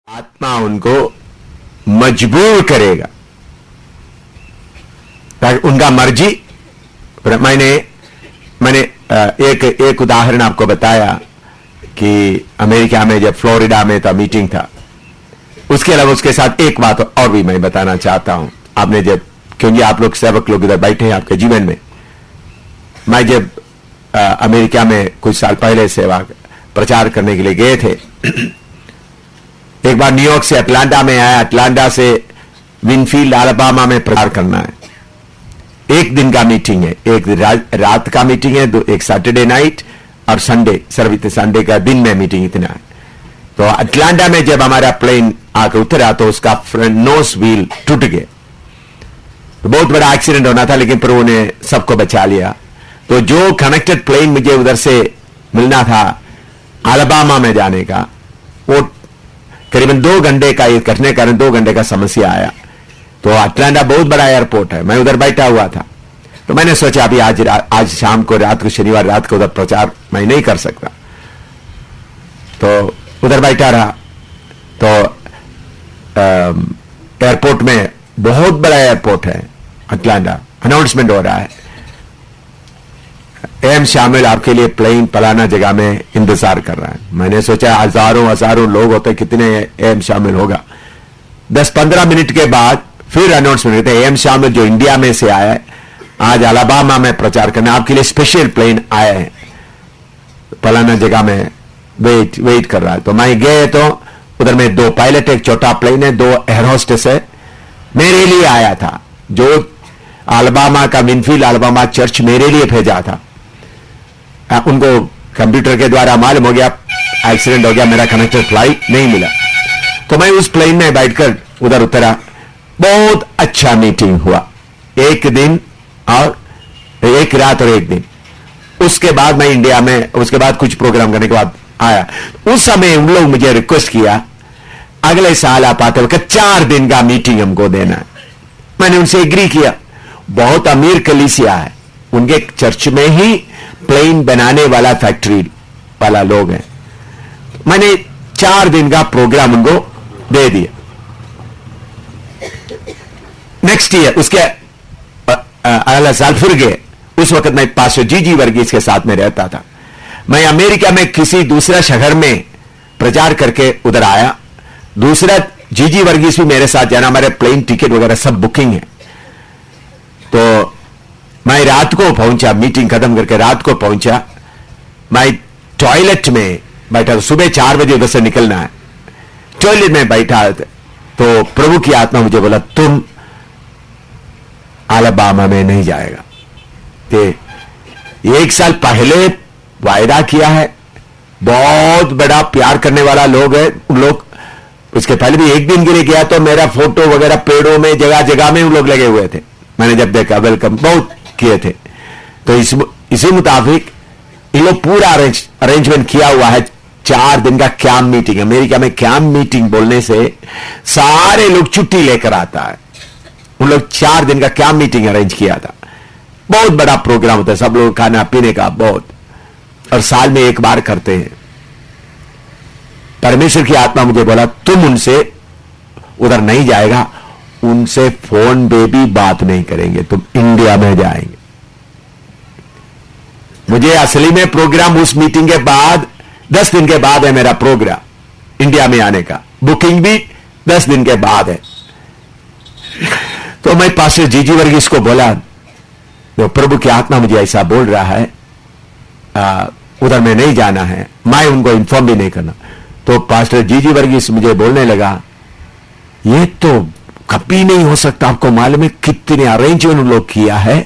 आत्मा उनको मजबूर करेगा ताकि उनका मर्जी। मैंने मैंने एक उदाहरण आपको बताया कि अमेरिका में जब फ्लोरिडा में था मीटिंग था, उसके अलावा उसके साथ एक बात और भी मैं बताना चाहता हूं। आपने जब, क्योंकि आप लोग सेवक लोग इधर बैठे हैं आपके जीवन में, मैं जब अमेरिका में कुछ साल पहले सेवा प्रचार करने के लिए गए थे, एक बार न्यूयॉर्क से अटलांटा में आया, अटलांटा से विनफील्ड अलाबामा में प्रचार करना है। एक दिन का मीटिंग है, एक रात का मीटिंग है, एक सैटरडे नाइट और संडे, सर्विस संडे का दिन में मीटिंग इतना है। तो अटलांटा में जब हमारा प्लेन आकर उतरा तो उसका फ्रंट नोज व्हील टूट गया। तो बहुत बड़ा एक्सीडेंट होना था, लेकिन प्रभु ने सबको बचा लिया। तो जो कनेक्टेड प्लेन मुझे उधर से मिलना था अलाबामा में जाने का, वो करीबन 2 घंटे का, ये कटने के कारण 2 घंटे का समस्या आया। तो अटलांटा बहुत बड़ा एयरपोर्ट है, मैं उधर बैठा हुआ था। तो मैंने सोचा अभी आज शाम को, रात को, शनिवार रात को उधर प्रचार मैं नहीं कर सकता, तो उधर बैठा रहा। तो एयरपोर्ट में, बहुत बड़ा एयरपोर्ट है अटलांटा, अनाउंसमेंट हो रहा है, एम शामिल आपके लिए प्लेन फलाना जगह में इंतजार कर रहा है। मैंने सोचा हजारों लोग होते, कितने एम शामिल होगा। 10-15 मिनट के बाद फिर अनाउंसमेंट करते हैं, एम शामिल जो इंडिया में से आया है, आज अलाबामा में प्रचार करना, आपके लिए स्पेशल प्लेन आया है, फलाना जगह में वेट कर रहा है। तो मैं गए तो उधर में 2 पायलट, एक छोटा प्लेन है, 2 एयर होस्टेस है, मेरे लिए आया था। जो अलाबामा का विनफील्ड अलाबामा चर्च मेरे लिए भेजा था, उनको कंप्यूटर के द्वारा मालूम हो गया एक्सीडेंट हो गया, मेरा कनेक्टेड फ्लाइट नहीं मिला। तो मैं उस प्लेन में बैठकर उधर उतरा। बहुत अच्छा मीटिंग हुआ, एक दिन और एक रात और एक दिन। उसके बाद मैं इंडिया में, उसके बाद कुछ प्रोग्राम करने के बाद आया। उस समय उन लोग मुझे रिक्वेस्ट किया, अगले साल आप आते वक्त 4 दिन का मीटिंग हमको देना है। मैंने उनसे एग्री किया। बहुत अमीर कलीसिया है, उनके चर्च में ही प्लेन बनाने वाला फैक्ट्री वाला लोग हैं। मैंने 4 दिन का प्रोग्राम उनको दे दिया। नेक्स्ट ईयर, उसके अगला साल फिर गए। उस वक्त मैं पास्टर जीजी वर्गीस के साथ में रहता था। मैं अमेरिका में किसी दूसरा शहर में प्रचार करके उधर आया। दूसरा जीजी वर्गीस भी मेरे साथ जाना, हमारे प्लेन टिकट वगैरह सब बुकिंग है। तो मैं रात को पहुंचा, मीटिंग खत्म करके रात को पहुंचा। मैं टॉयलेट में बैठा, सुबह 4 बजे उधर से निकलना है। टॉयलेट में बैठा तो प्रभु की आत्मा मुझे बोला, तुम अलाबामा में नहीं जाएगा। कि 1 साल पहले वायदा किया है, बहुत बड़ा प्यार करने वाला लोग है उन लोग। उसके पहले भी एक दिन के लिए गया तो मेरा फोटो वगैरह पेड़ों में जगह जगह में उन लोग लगे हुए थे। मैंने जब देखा वेलकम बहुत किए थे। तो इसी मुताबिक इन लोग पूरा अरेंजमेंट किया हुआ है। 4 दिन का कैंप मीटिंग, अमेरिका में कैंप मीटिंग बोलने से सारे लोग छुट्टी लेकर आता है। उन लोग 4 दिन का कैंप मीटिंग अरेंज किया था। बहुत बड़ा प्रोग्राम होता है, सब लोग खाना पीने का बहुत, और साल में 1 बार करते हैं। परमेश्वर की आत्मा मुझे बोला, तुम उनसे उधर नहीं जाएगा, उनसे फोन पे भी बात नहीं करेंगे, तुम इंडिया में जाएंगे। मुझे असली में प्रोग्राम उस मीटिंग के बाद 10 दिन के बाद है मेरा प्रोग्राम इंडिया में आने का, बुकिंग भी 10 दिन के बाद है। तो मैं पास्टर जीजी वर्गीस को बोला, तो प्रभु की आत्मा मुझे ऐसा बोल रहा है, उधर में नहीं जाना है, मैं उनको इन्फॉर्म भी नहीं करना। तो पास्टर जीजी वर्गीस मुझे बोलने लगा, ये तो कभी नहीं हो सकता, आपको मालूम है कितने अरेंजमेंट लोग किया है,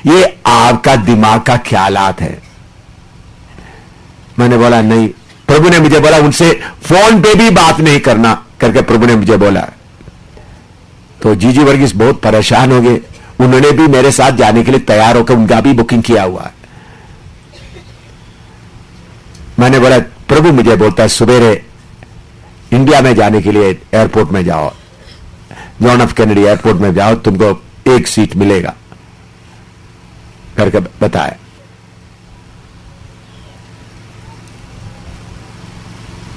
ये आपका दिमाग का ख्यालात है। मैंने बोला नहीं, प्रभु ने मुझे बोला उनसे फोन पे भी बात नहीं करना करके प्रभु ने मुझे बोला। तो जीजी वर्गीस बहुत परेशान हो गए। उन्होंने भी मेरे साथ जाने के लिए तैयार होकर उनका भी बुकिंग किया हुआ है। मैंने बोला प्रभु मुझे बोलता है सवेरे इंडिया में जाने के लिए एयरपोर्ट में जाओ, जॉन एफ कैनेडी एयरपोर्ट में जाओ, तुमको 1 सीट मिलेगा करके बताया।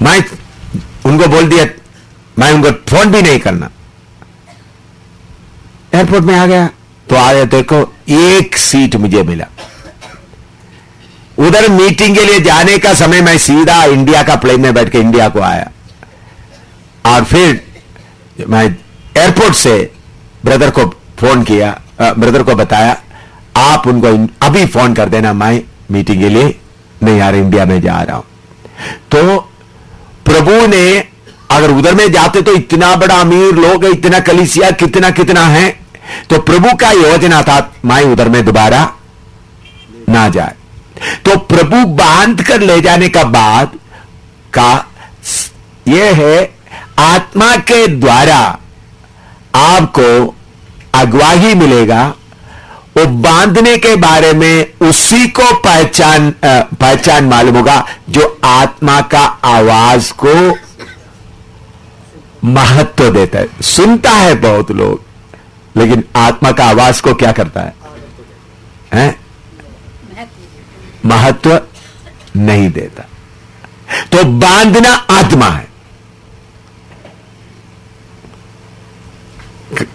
मैं उनको बोल दिया मैं उनको फोन भी नहीं करना। एयरपोर्ट में आ गया तो आया, देखो एक सीट मुझे मिला। उधर मीटिंग के लिए जाने का समय मैं सीधा इंडिया का प्लेन में बैठ के इंडिया को आया, और फिर मैं एयरपोर्ट से ब्रदर को फोन किया, ब्रदर को बताया आप उनको अभी फोन कर देना, मैं मीटिंग के लिए नहीं यार इंडिया में जा रहा हूं। तो प्रभु ने अगर उधर में जाते तो इतना बड़ा अमीर लोग है, इतना कलीसिया कितना कितना है, तो प्रभु का योजना था मैं उधर में दोबारा ना जाए। तो प्रभु बांध कर ले जाने का बाद का यह है, आत्मा के द्वारा आपको अगवाही मिलेगा। वो बांधने के बारे में उसी को पहचान मालूम होगा जो आत्मा का आवाज को महत्व देता है। सुनता है बहुत लोग, लेकिन आत्मा का आवाज को क्या करता है? महत्व नहीं देता। तो बांधना आत्मा है।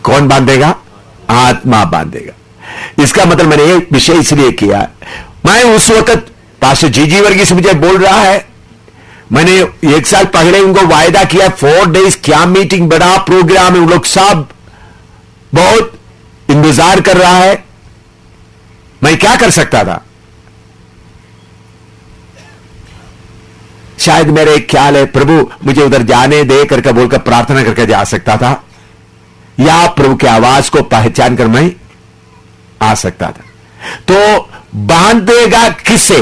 कौन बांधेगा? आत्मा बांधेगा। इसका मतलब मैंने ये विषय इसलिए किया, मैं उस वक्त पास्टर जीजी वर्गीस मुझे बोल रहा है, मैंने 1 साल पहले उनको वायदा किया 4 डेज क्या मीटिंग, बड़ा प्रोग्राम है, वो लोग सब बहुत इंतजार कर रहा है। मैं क्या कर सकता था? शायद मेरे एक ख्याल है प्रभु मुझे उधर जाने दे करके बोलकर प्रार्थना करके जा सकता था, या प्रभु की आवाज को पहचान कर मैं आ सकता था। तो बांधेगा किसे?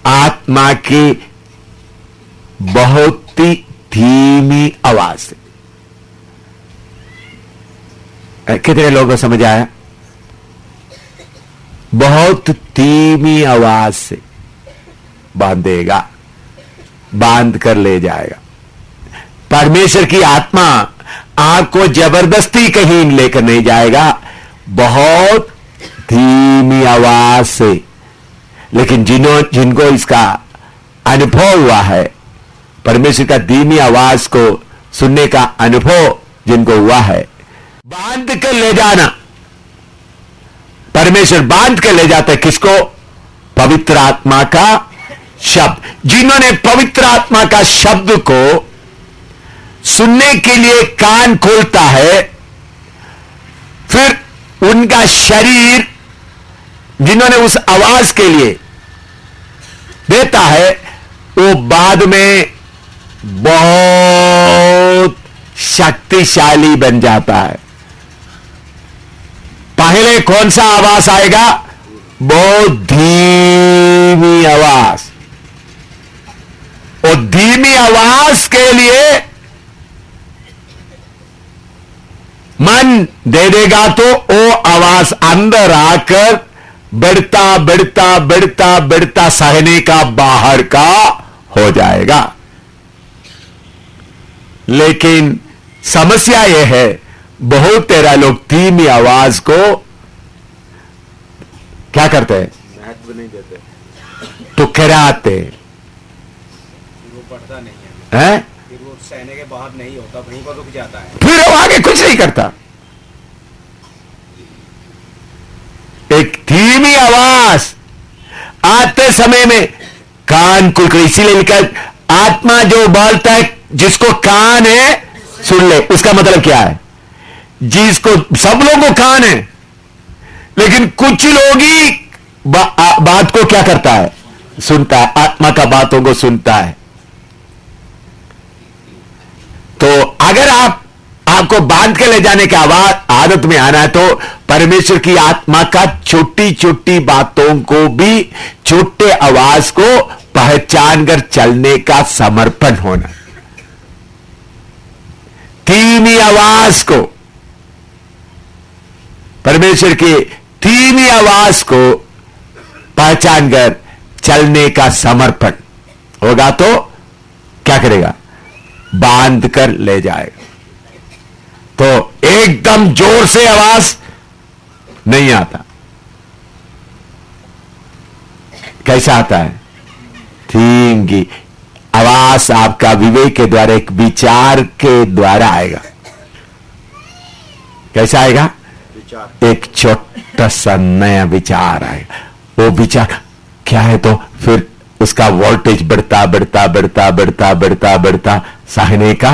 आत्मा की बहुत ही धीमी आवाज से। कितने लोगों को समझ आया? बहुत धीमी आवाज से बांधेगा, बांध कर ले जाएगा। परमेश्वर की आत्मा आपको जबरदस्ती कहीं लेकर नहीं जाएगा, बहुत धीमी आवाज से। लेकिन जिनको इसका अनुभव हुआ है, परमेश्वर का धीमी आवाज को सुनने का अनुभव जिनको हुआ है, बांध कर ले जाना। परमेश्वर बांध कर ले जाता है किसको? पवित्र आत्मा का शब्द। जिन्होंने पवित्र आत्मा का शब्द को सुनने के लिए कान खोलता है, फिर उनका शरीर जिन्होंने उस आवाज के लिए देता है, वो बाद में बहुत शक्तिशाली बन जाता है। पहले कौन सा आवाज आएगा? बहुत धीमी आवाज। और धीमी आवाज के लिए मन दे देगा तो वो आवाज अंदर आकर बढ़ता बढ़ता बढ़ता बढ़ता सहने का बाहर का हो जाएगा। लेकिन समस्या यह है, बहुत तेरा लोग धीमी आवाज को क्या करते हैं? महत्व नहीं देते, ठुकराते वो बढ़ता नहीं हैं, फिर वो सहने के बाहर नहीं होता, वहीं पर रुक जाता है। फिर वो आगे कुछ नहीं करता। एक धीमी आवाज आते समय में कान खुल कर, इसीलिए लिखा आत्मा जो बोलता है जिसको कान है सुन ले। उसका मतलब क्या है? जिसको सब लोगों को कान है, लेकिन कुछ लोग ही बात को क्या करता है? सुनता है, आत्मा का बातों को सुनता है। तो अगर आपको बांध के ले जाने की आदत में आना है, तो परमेश्वर की आत्मा का छोटी छोटी बातों को भी, छोटे आवाज को पहचान कर चलने का समर्पण होना। धीमी आवाज को, परमेश्वर की धीमी आवाज को पहचान कर चलने का समर्पण होगा तो क्या करेगा? बांध कर ले जाएगा। तो एकदम जोर से आवाज नहीं आता। कैसा आता है? धीमी आवाज आवाज आपका विवेक के द्वारा, एक विचार के द्वारा आएगा। कैसा आएगा? विचार। एक छोटा सा नया विचार आएगा। वो विचार क्या है? तो फिर उसका वोल्टेज बढ़ता बढ़ता बढ़ता बढ़ता बढ़ता बढ़ता सहने का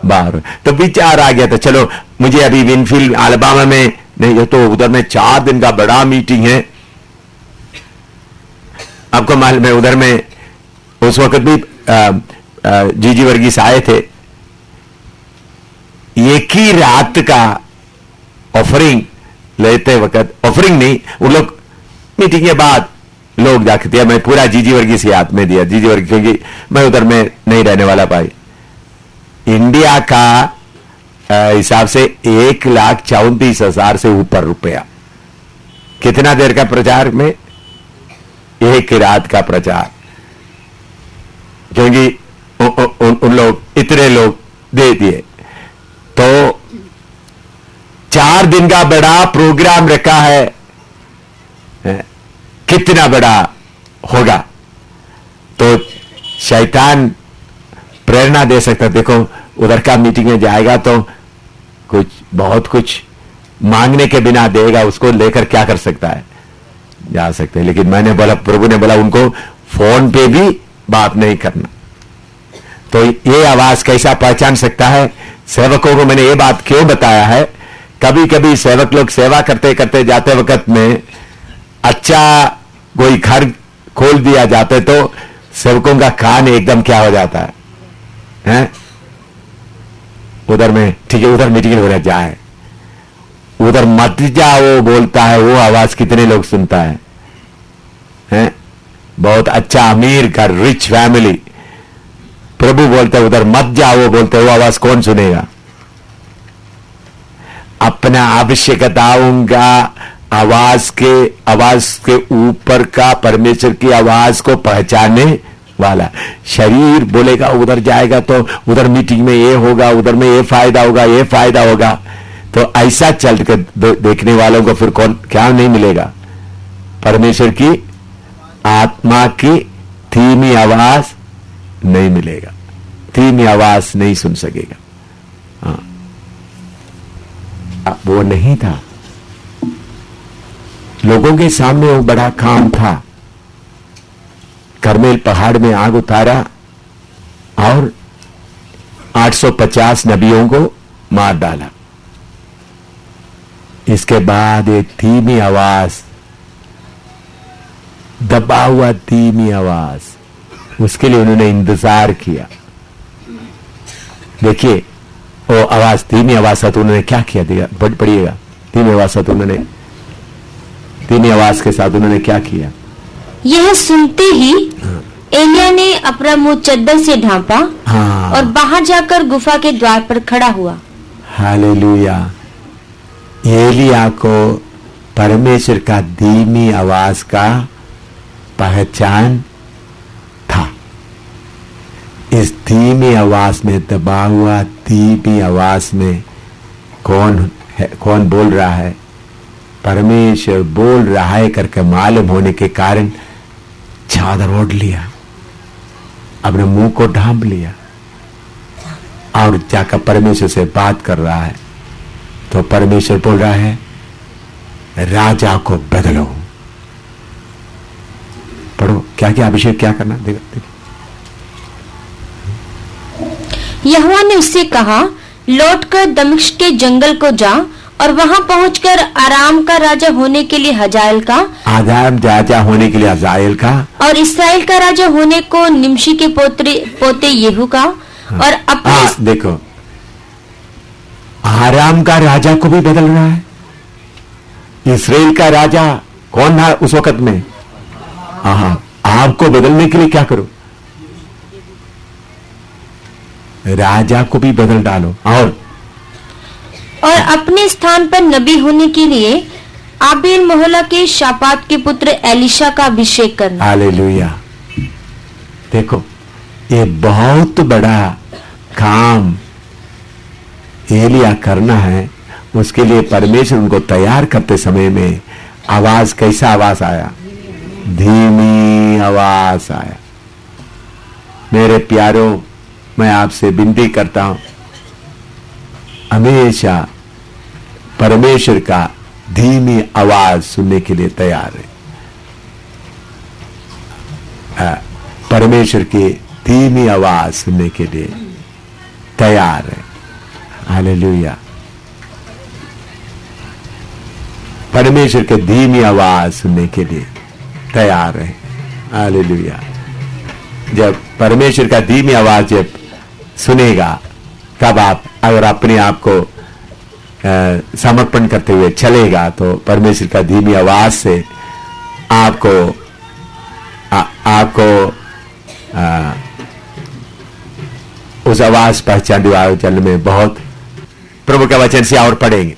बार। तो विचार आ गया। तो चलो, मुझे अभी विनफील्ड अलाबामा में नहीं, ये तो उधर में 4 दिन का बड़ा मीटिंग है। आपको मालूम है, उधर में उस वक्त भी जीजी वर्गीस आए थे। एक ही रात का ऑफरिंग लेते वक्त, ऑफरिंग नहीं, वो लोग मीटिंग के बाद लोग जाके दिया। मैं पूरा जीजी वर्गीस के हाथ में दिया। जीजी वर्गीस, क्योंकि मैं उधर में नहीं रहने वाला भाई। इंडिया का हिसाब से 1,34,000 से ऊपर रुपया। कितना देर का प्रचार में? एक रात का प्रचार। क्योंकि उन लोग इतने लोग दे दिए। तो 4 दिन का बड़ा प्रोग्राम रखा है। कितना बड़ा होगा? तो शैतान प्रेरणा दे सकता। देखो, उधर का मीटिंग में जाएगा तो कुछ बहुत कुछ मांगने के बिना देगा, उसको लेकर क्या कर सकता है? जा सकते हैं। लेकिन मैंने बोला, प्रभु ने बोला उनको फोन पे भी बात नहीं करना। तो ये आवाज कैसा पहचान सकता है? सेवकों को मैंने ये बात क्यों बताया है? कभी कभी सेवक लोग सेवा करते करते जाते वक्त में अच्छा कोई घर खोल दिया जाते तो सेवकों का कान एकदम क्या हो जाता है, हैं? उधर में ठीक है, उधर मीटिंग हो जाए, उधर मत जाओ बोलता है। वो आवाज कितने लोग सुनता है, हैं? बहुत अच्छा अमीर घर, रिच फैमिली, प्रभु बोलते हैं उधर मत जाओ बोलते, वो आवाज कौन सुनेगा? अपना आवश्यकताओं का आवाज के ऊपर का परमेश्वर की आवाज को पहचानने वाला। शरीर बोलेगा उधर जाएगा तो उधर मीटिंग में ये होगा, उधर में ये फायदा होगा, ये फायदा होगा। तो ऐसा चल के देखने वालों को फिर कौन क्या नहीं मिलेगा? परमेश्वर की आत्मा की धीमी आवाज नहीं मिलेगा, धीमी आवाज नहीं सुन सकेगा। हाँ, वो नहीं था। लोगों के सामने वो बड़ा काम था। करमेल पहाड़ में आग उतारा और 850 नबियों को मार डाला। इसके बाद एक धीमी आवाज, दबा हुआ धीमी आवाज, उसके लिए उन्होंने इंतजार किया। देखिए, वो आवाज धीमी आवाज था तो उन्होंने क्या किया? पढ़िएगा, धीमी आवाज था तो उन्होंने, धीमी आवाज के साथ उन्होंने क्या किया? यह सुनते ही एलिया ने अपना मुंह चद्दर से ढांपा और बाहर जाकर गुफा के द्वार पर खड़ा हुआ। हालेलुया। एलिया को परमेश्वर का धीमी आवाज का पहचान था। इस धीमी आवाज में, दबा हुआ धीमी आवाज में कौन है, कौन बोल रहा है? परमेश्वर बोल रहा है करके मालूम होने के कारण चादर ओढ़ लिया, अपने मुंह को ढांप लिया और जाकर परमेश्वर से बात कर रहा है। तो परमेश्वर बोल रहा है, राजा को बदलो। पढ़ो क्या क्या अभिषेक क्या करना, देखो। यहोवा ने उससे कहा, लौटकर दमिश्क के जंगल को जा और वहां पहुंचकर आराम का राजा होने के लिए हजाएल का, आराम राजा होने के लिए हजाएल का, और इसराइल का राजा होने को निमशी के पोते येहू का, और अपने देखो, आराम का राजा को भी बदल रहा है। इसराइल का राजा कौन था उस वक्त में? आपको बदलने के लिए क्या करो? राजा को भी बदल डालो और अपने स्थान पर नबी होने के लिए आबेल मोहला के शापात के पुत्र एलिशा का अभिषेक करना। हालेलुया। देखो, ये बहुत बड़ा काम एलिया करना है। उसके लिए परमेश्वर उनको तैयार करते समय में आवाज, कैसा आवाज आया? धीमी आवाज आया। मेरे प्यारों, मैं आपसे विनती करता हूं, हमेशा परमेश्वर का धीमी आवाज सुनने के लिए तैयार है। परमेश्वर की धीमी आवाज सुनने के लिए तैयार है। हालेलुया। परमेश्वर के धीमी आवाज सुनने के लिए तैयार है। हालेलुया। जब परमेश्वर का धीमी आवाज जब सुनेगा, तब आप अगर अपने आप को समर्पण करते हुए चलेगा, तो परमेश्वर का धीमी आवाज से आपको उस आवाज पहचान दिवा चलने में बहुत। प्रभु के वचन से और पढ़ेंगे।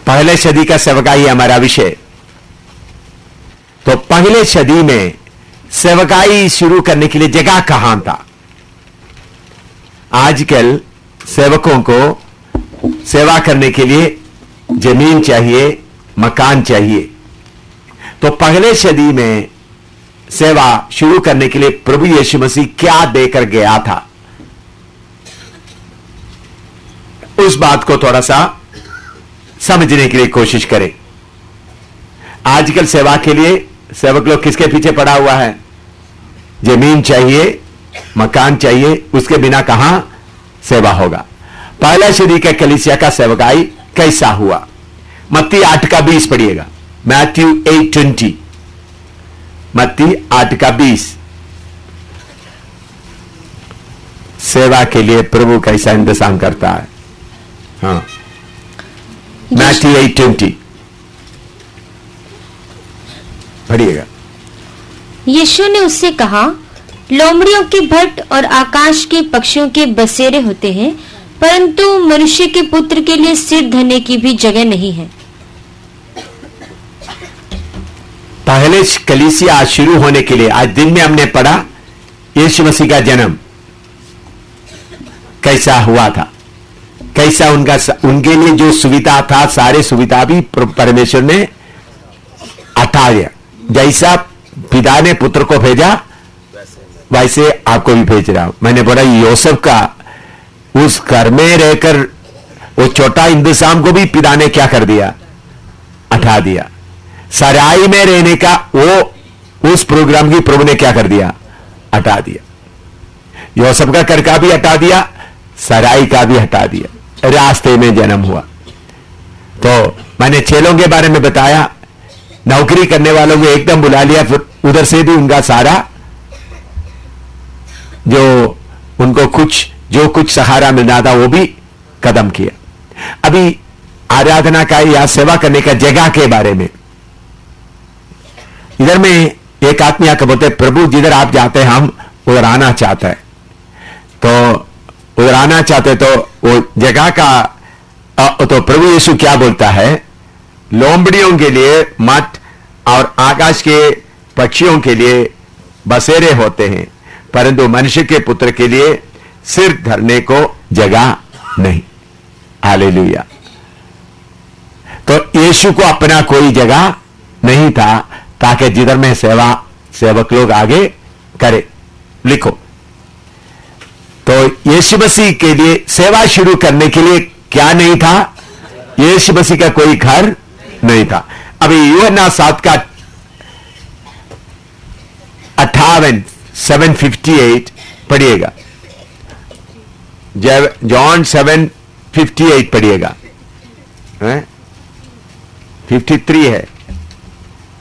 पहले सदी का सेवकाई हमारा विषय। तो पहले सदी में सेवकाई शुरू करने के लिए जगह कहां था? आजकल सेवकों को सेवा करने के लिए जमीन चाहिए, मकान चाहिए। तो पहले सदी में सेवा शुरू करने के लिए प्रभु यीशु मसीह क्या देकर गया था, उस बात को थोड़ा सा समझने के लिए कोशिश करें। आजकल सेवा के लिए सेवक लोग किसके पीछे पड़ा हुआ है? जमीन चाहिए, मकान चाहिए, उसके बिना कहां सेवा होगा। पहला सदी के कलीसिया का सेवकाई कैसा हुआ? मत्ती 8:20 पढ़िएगा। मैथ्यू 8:20, मत्ती 8:20। सेवा के लिए प्रभु कैसा इंतजाम करता है। हाँ, मैथ्यू 8:20 पढ़िएगा। यीशु ने उससे कहा, लोमड़ियों के भट्ट और आकाश के पक्षियों के बसेरे होते हैं, परंतु मनुष्य के पुत्र के लिए सिर धरने की भी जगह नहीं है। पहले कलीसिया शुरू होने के लिए आज दिन में हमने पढ़ा यीशु मसीह का जन्म कैसा हुआ था, कैसा उनके लिए जो सुविधा था, सारे सुविधा भी परमेश्वर ने हटा दिया। जैसा पिता ने पुत्र को भेजा, वैसे आपको भी भेज रहा हूं। मैंने बोला यूसुफ का उस घर में रहकर वो छोटा इंतजाम को भी पिता ने क्या कर दिया? हटा दिया। सराय में रहने का वो उस प्रोग्राम की प्रभु ने क्या कर दिया? हटा दिया। यूसुफ का घर का भी हटा दिया, सराय का भी हटा दिया। रास्ते में जन्म हुआ। तो मैंने चेलों के बारे में बताया, नौकरी करने वालों को एकदम बुला लिया, फिर उधर से भी उनका सारा जो उनको जो कुछ सहारा मिलना था वो भी खत्म किया। अभी आराधना का या सेवा करने का जगह के बारे में, इधर में एक आदमी आकर बोलते, प्रभु जिधर आप जाते हैं हम उधर आना चाहते हैं। तो उधर आना चाहते तो वो जगह का तो प्रभु यीशु क्या बोलता है? लोमड़ियों के लिए मठ और आकाश के पक्षियों के लिए बसेरे होते हैं, परंतु मनुष्य के पुत्र के लिए सिर धरने को जगह नहीं। हालेलुया। तो यीशु को अपना कोई जगह नहीं था ताकि जिधर में सेवक लोग आगे करे। लिखो, तो यीशु मसीह के लिए सेवा शुरू करने के लिए क्या नहीं था? यीशु मसीह का कोई घर नहीं था। अभी यूहन्ना 7:58 7:58 पढ़िएगा। जॉन 7:58 पढ़िएगा। 53 है,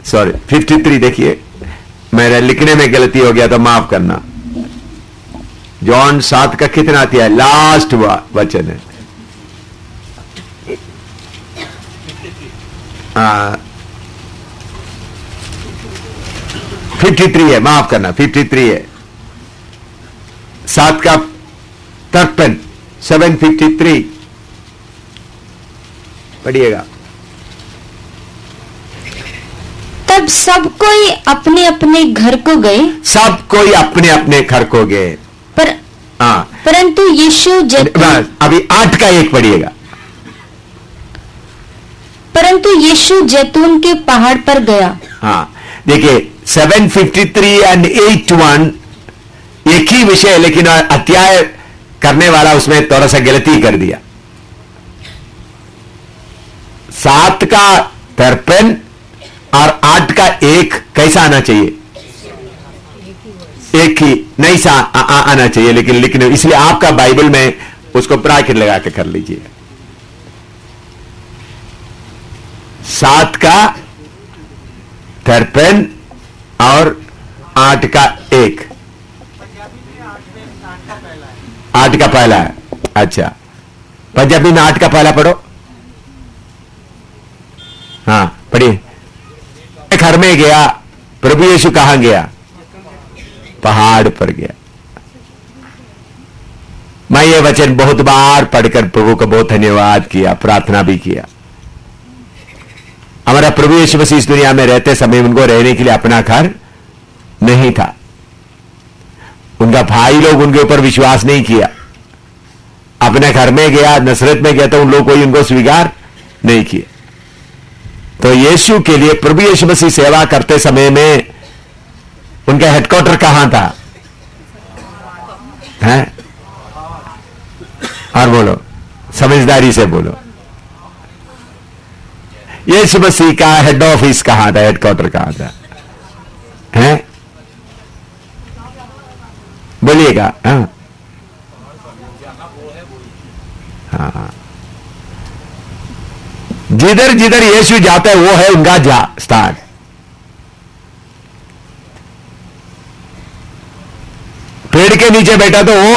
सॉरी 53 देखिए, मेरे लिखने में गलती हो गया तो माफ करना। जॉन 7 का कितना अध्याय? लास्ट वचन है। 53 है, माफ करना, 53 है। 7 का 53 7:53 पढ़िएगा। तब सब कोई अपने अपने घर को गए। सब कोई अपने अपने घर को गए। परंतु यीशु अभी 8 का 1 पढ़िएगा। परंतु यीशु जैतून के पहाड़ पर गया। हाँ, देखिए 753 एंड 81 एक ही विषय, लेकिन अध्याय करने वाला उसमें थोड़ा सा गलती कर दिया। 7 का 53 और 8 का 1 कैसा आना चाहिए? एक ही नहीं सा आना चाहिए, लेकिन लिखने, इसलिए आपका बाइबल में उसको ब्रैकेट लगा के कर लीजिए। 7 का 53 और 8 का 1। 8 का पहला है। अच्छा, पंजाबी में 8 का पहला पढ़ो। हाँ पढ़िए। घर में गया, प्रभु यीशु कहां गया? पहाड़ पर गया। मैं ये वचन बहुत बार पढ़कर प्रभु को बहुत धन्यवाद किया, प्रार्थना भी किया। हमारा प्रभु यीशु मसीह इस दुनिया में रहते समय उनको रहने के लिए अपना घर नहीं था। उनका भाई लोग उनके ऊपर विश्वास नहीं किया। अपने घर में गया, नसरत में गया, तो उन लोग कोई उनको स्वीकार नहीं किया। तो यीशु के लिए प्रभु यीशु मसीह सेवा करते समय में उनका हेडक्वार्टर कहां था? हैं? और बोलो, समझदारी से बोलो, यीशु मसीह का हेड ऑफिस कहां था? हेडक्वार्टर कहां था? हैं? बोलिएगा। हाँ हाँ, जिधर जिधर यीशु जाता है वो है उनका स्थान। पेड़ के नीचे बैठा तो वो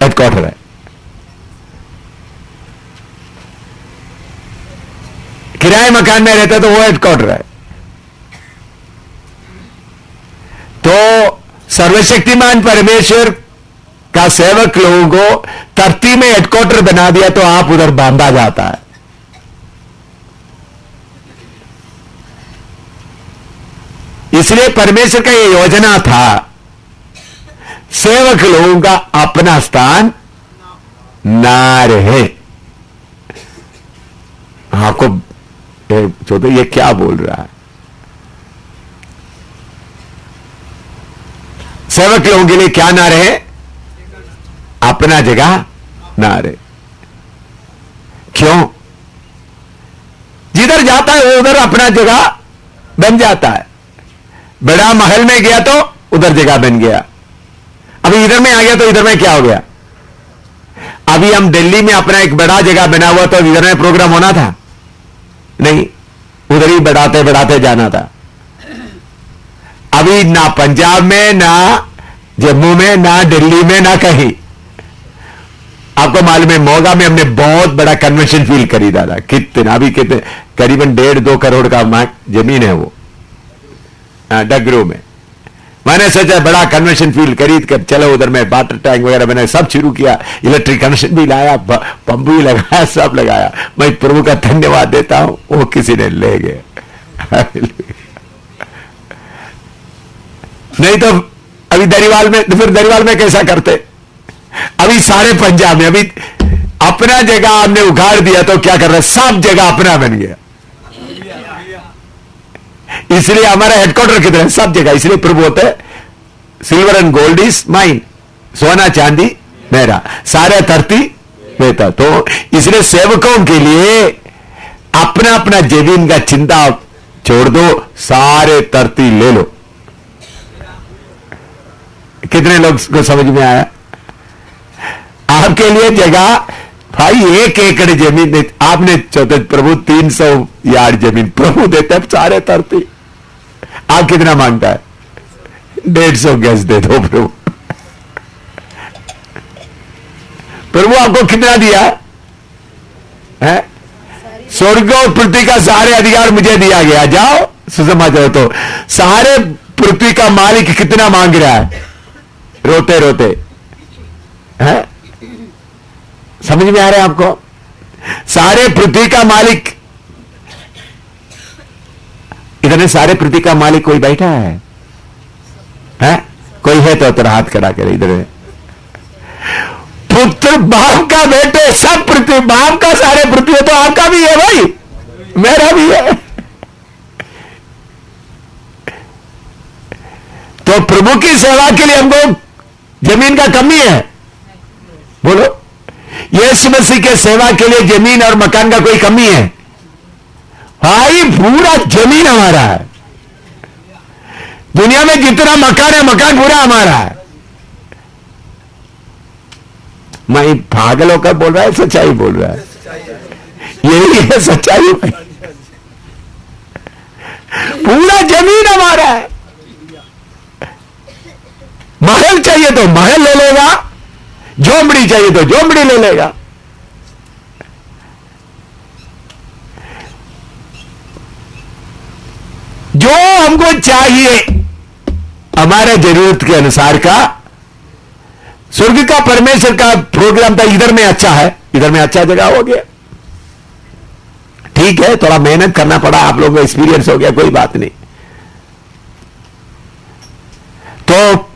हेडक्वार्टर है। किराए मकान में रहता तो वो हेडक्वार्टर है। तो सर्वशक्तिमान परमेश्वर का सेवक लोगों को धरती में हेडक्वार्टर बना दिया तो आप उधर बांधा जाता है। इसलिए परमेश्वर का यह योजना था, सेवक लोगों का अपना स्थान ना रहे। आपको तो ये क्या बोल रहा है? सेवक लोगों के लिए क्या ना रहे? अपना जगह ना रहे। क्यों? जिधर जाता है वो उधर अपना जगह बन जाता है। बड़ा महल में गया तो उधर जगह बन गया। अभी इधर में आ गया तो इधर में क्या हो गया? अभी हम दिल्ली में अपना एक बड़ा जगह बना हुआ तो इधर में प्रोग्राम होना था? नहीं, उधर ही बढ़ाते बढ़ाते जाना था। अभी ना पंजाब में, ना जम्मू में, ना दिल्ली में, ना कहीं। आपको मालूम है, मोगा में हमने बहुत बड़ा कन्वेंशन फील्ड खरीदा था। कितना, अभी कितने, करीबन 1.5-2 करोड़ का जमीन है वो, डगरू में। मैंने सोचा बड़ा कन्वेंशन फील्ड खरीद कर चलो उधर में वाटर टैंक वगैरह मैंने सब शुरू किया। इलेक्ट्रिक कनेक्शन भी लाया, पंप भी लगाया, सब लगाया। मैं प्रभु का धन्यवाद देता हूं, वो किसी ने ले गए। नहीं तो अभी दरिवाल में, तो फिर दरिवाल में कैसा करते? अभी सारे पंजाब में अभी अपना जगह हमने उखाड़ दिया तो क्या कर रहे? सब जगह अपना बन गया। इसलिए हमारा हेडक्वार्टर किधर है? सब जगह। इसलिए प्रभु होते silver and gold is mine, सोना चांदी मेरा, सारे धरती मेरा। तो इसलिए सेवकों के लिए अपना अपना जमीन का चिंता छोड़ दो, सारे धरती ले लो। कितने लोग को समझ में आया? आपके लिए जगह भाई 1 एकड़ जमीन आपने चौथे, प्रभु 300 यार्ड जमीन प्रभु देते हैं, सारे धरती। आप कितना मांगता है? 150 गज दे दो प्रभु। प्रभु आपको कितना दिया है? स्वर्ग और पृथ्वी का सारे अधिकार मुझे दिया गया। जाओ सुसमाचार। तो सारे पृथ्वी का मालिक कितना मांग रहा है? रोते रोते है? समझ में आ रहा है आपको? सारे पृथ्वी का मालिक, इतने सारे पृथ्वी का मालिक कोई बैठा है? कोई है तो तेरा हाथ खड़ा करे। इधर है पुत्र, बाप का बेटे, सब पृथ्वी, बाप का सारे पृथ्वी तो आपका भी है भाई, मेरा भी है। तो प्रभु की सेवा के लिए हमको जमीन का कमी है? बोलो, यीशु मसीह के सेवा के लिए जमीन और मकान का कोई कमी है? भाई पूरा जमीन हमारा है। दुनिया में जितना मकान है, मकान पूरा हमारा है। मैं पागल होकर बोल रहा है, सच्चाई बोल रहा है? यही है सच्चाई भाई। पूरा जमीन हमारा है। महल चाहिए तो महल ले लेगा, झोंपड़ी चाहिए तो झोंपड़ी ले लेगा। जो हमको चाहिए हमारे जरूरत के अनुसार का, स्वर्ग का परमेश्वर का प्रोग्राम था इधर में अच्छा है, इधर में अच्छा जगह हो गया, ठीक है, थोड़ा मेहनत करना पड़ा, आप लोगों को एक्सपीरियंस हो गया, कोई बात नहीं। तो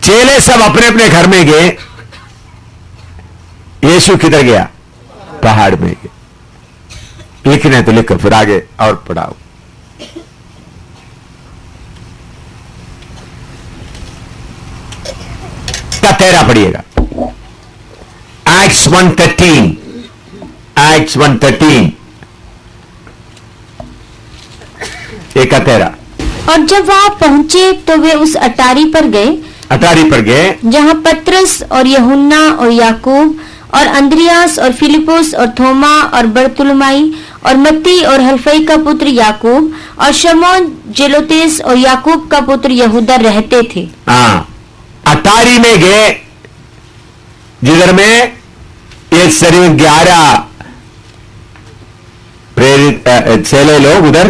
चेले सब अपने अपने घर में गए, यीशु किधर गया? पहाड़ में गया। लिखने तो लिखो, फिर आगे और पढ़ाओ। का 13 पढ़िएगा, एक्ट्स 1:13, एक्ट्स 1:13, 13। और जब वहां पहुंचे तो वे उस अटारी पर गए, अटारी पर गए जहां पतरस और यूहन्ना और याकूब और अंद्रियास और फिलिपुस और थोमा और बरतुलमाई और मत्ती और हल्फई का पुत्र याकूब और शमौन जेलोतेस और याकूब का पुत्र यहूदा रहते थे। हाँ, अटारी में गए जिधर में ये शरीर 11 प्रेरित चेले लोग उधर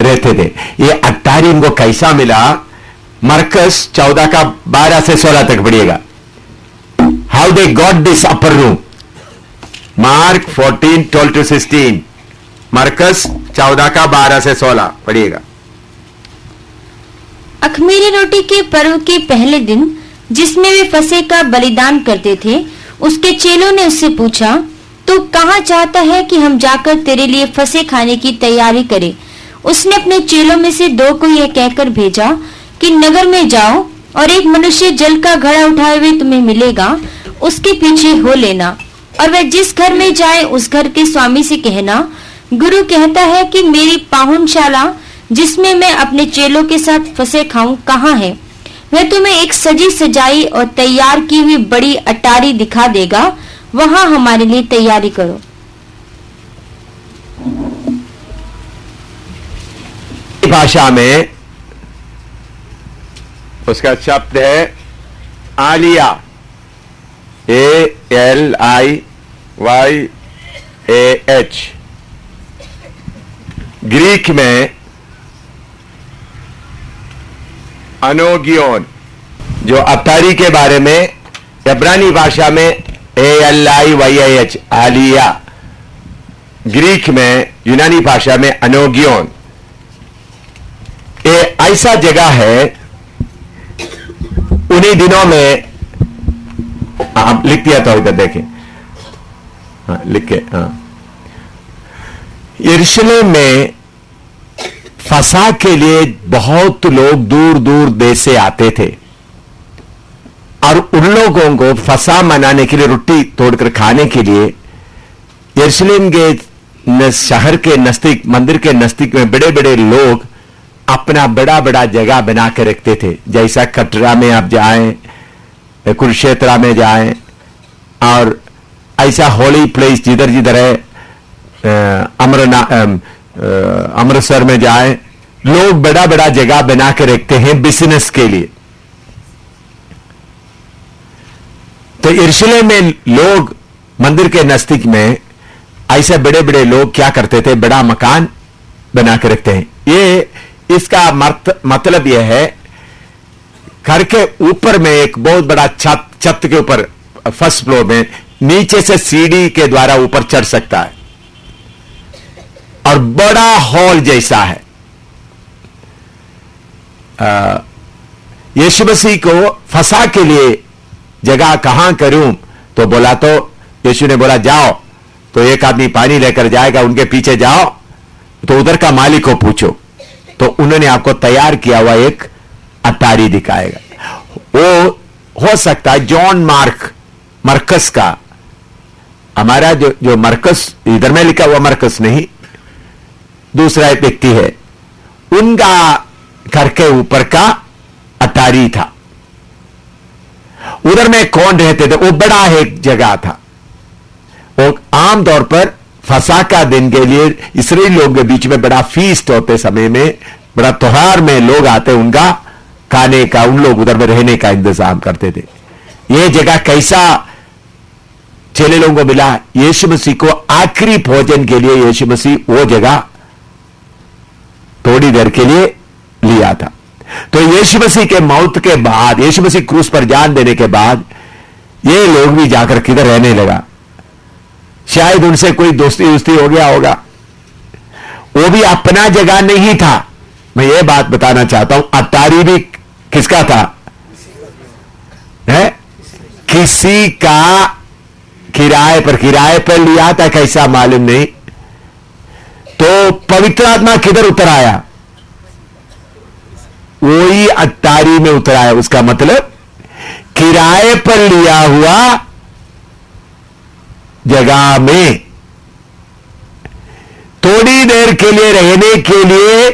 रहते थे। ये अटारी इनको कैसा मिला? मरकस 14 का 12 से 16 तक पढ़िएगा। How they got this upper room, mark 14, 12 to 16, मरकस 14 का 12 से 16 पढ़िएगा। अख़मीरी रोटी के पर्व के पहले दिन, जिसमें वे फसह का बलिदान करते थे, उसके चेलों ने उससे पूछा, तू कहाँ चाहता है कि हम जाकर तेरे लिए फसह खाने की तैयारी करें? उसने अपने चेलों में से 2 को यह कहकर भेजा कि नगर में जाओ और एक मनुष्य जल का घड़ा उठाए हुए तुम्हें मिलेगा, उसके पीछे हो लेना, और वह जिस घर में जाए उस घर के स्वामी से कहना, गुरु कहता है कि मेरी पाहुनशाला जिसमें मैं अपने चेलों के साथ फसह खाऊं कहाँ है? वह तुम्हें एक सजी सजाई और तैयार की हुई बड़ी अटारी दिखा देगा, वहां हमारे लिए तैयारी करो। भाषा में उसका शब्द है आलिया, ALIYAH। ग्रीक में अनोगियोन, जो अटारी के बारे में इब्रानी भाषा में ALIYAH, आलिया। ग्रीक में, यूनानी भाषा में अनोगियोन। ये ऐसा जगह है, उन्हीं दिनों में आप लिख दिया था इधर देखें, हाँ लिख के, हाँ, यरूशलेम में फसह के लिए बहुत लोग दूर दूर देश से आते थे, और उन लोगों को फसह मनाने के लिए, रोटी तोड़कर खाने के लिए यरूशलेम के शहर के नजदीक, मंदिर के नजदीक में बड़े बड़े लोग अपना बड़ा बड़ा जगह बना के रखते थे। जैसा कटरा में आप जाएं, कुरुक्षेत्र में जाएं, और ऐसा होली प्लेस जिधर जिधर है, अमृतसर में जाएं, लोग बड़ा बड़ा जगह बना के रखते हैं बिजनेस के लिए। तो यरूशलेम में लोग मंदिर के नजदीक में ऐसे बड़े बड़े लोग क्या करते थे? बड़ा मकान बना के रखते हैं। ये इसका मतलब यह है, घर के ऊपर में एक बहुत बड़ा छत के ऊपर, फर्स्ट फ्लोर में नीचे से सीढ़ी के द्वारा ऊपर चढ़ सकता है, और बड़ा हॉल जैसा है। यीशु मसीह को फसह के लिए जगह कहां करूं? तो बोला, तो यीशु ने बोला जाओ, तो एक आदमी पानी लेकर जाएगा, उनके पीछे जाओ, तो उधर का मालिक को पूछो, तो उन्होंने आपको तैयार किया हुआ एक अटारी दिखाएगा। वो हो सकता है जॉन मरकस का, हमारा जो मरकस इधर में लिखा हुआ मरकस नहीं, दूसरा एक व्यक्ति है, उनका घर के ऊपर का अटारी था। उधर में कौन रहते थे? वो बड़ा एक जगह था। वो आमतौर पर फसा का दिन के लिए इसराइली लोगों के बीच में बड़ा फीस्ट होते समय में, बड़ा त्योहार में लोग आते, उनका खाने का, उन लोग उधर में रहने का इंतजाम करते थे। यह जगह कैसा चेले लोगों को मिला? यीशु मसीह को आखिरी भोजन के लिए यीशु मसीह वो जगह थोड़ी देर के लिए लिया था। तो यीशु मसीह के मौत के बाद, यीशु मसीह क्रूस पर जान देने के बाद, ये लोग भी जाकर किधर रहने लगा। शायद उनसे कोई दोस्ती हो गया होगा। वो भी अपना जगह नहीं था। मैं ये बात बताना चाहता हूं, अटारी भी किसका था? है? किसी का किराए पर लिया था, कैसा मालूम नहीं। तो पवित्र आत्मा किधर उतर आया? वही अटारी में उतर आया। उसका मतलब किराए पर लिया हुआ जगह में थोड़ी देर के लिए रहने के लिए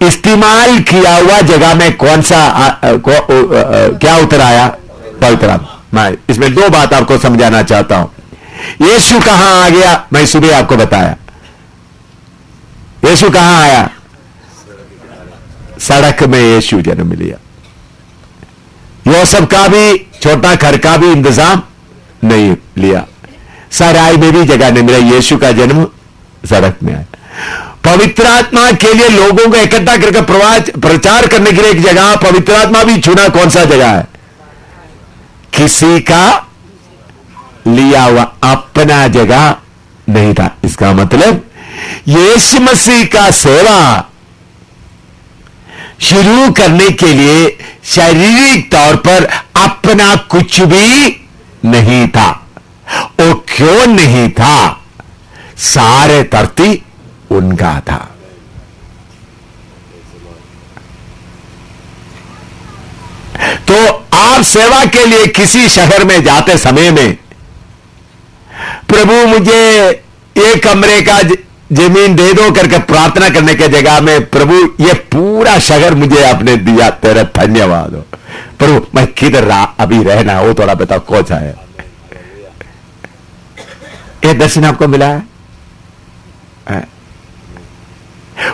इस्तेमाल किया हुआ जगह में कौन सा क्या उतर आया? पवित्र आत्मा। मैं इसमें दो बात आपको समझाना चाहता हूं। यीशु कहां आ गया? मैं सुबह आपको बताया। यीशु कहां आया? सड़क में यीशु जन्म लिया। यूसुफ का भी, छोटा घर का भी इंतजाम नहीं लिया, सराय में भी जगह नहीं मिला। यीशु का जन्म सड़क में आया। पवित्र आत्मा के लिए लोगों को इकट्ठा करके प्रचार करने के लिए एक जगह पवित्र आत्मा भी चुना। कौन सा जगह है? किसी का लिया हुआ, अपना जगह नहीं था। इसका मतलब यीशु मसीह का सेवा शुरू करने के लिए शारीरिक तौर पर अपना कुछ भी नहीं था। वो क्यों नहीं था? सारे धरती उनका था। तो आप सेवा के लिए किसी शहर में जाते समय में, प्रभु मुझे एक कमरे का जमीन दे दो करके प्रार्थना करने की जगह में, प्रभु ये पूरा शहर मुझे आपने दिया, तेरा धन्यवाद हो। प्रभु मैं किधर अभी रहना, वो थोड़ा बताओ कौन सा है? ये दर्शन आपको मिला है?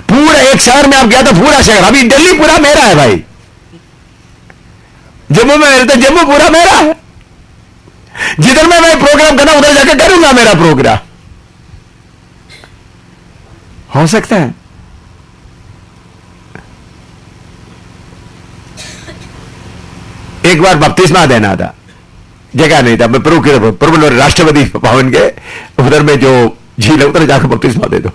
पूरा एक शहर में आप गया था, पूरा शहर। अभी दिल्ली पूरा मेरा है भाई। जम्मू में रहते, जम्मू पूरा मेरा है। जिधर मैं प्रोग्राम करना उधर जाकर करूंगा मेरा प्रोग्राम। हो सकता है। एक बार बपतिस्मा देना था, जगह नहीं था। मैं प्रभु राष्ट्रपति भवन के उधर में जो झील है उधर जाकर बपतिस्मा दे दो।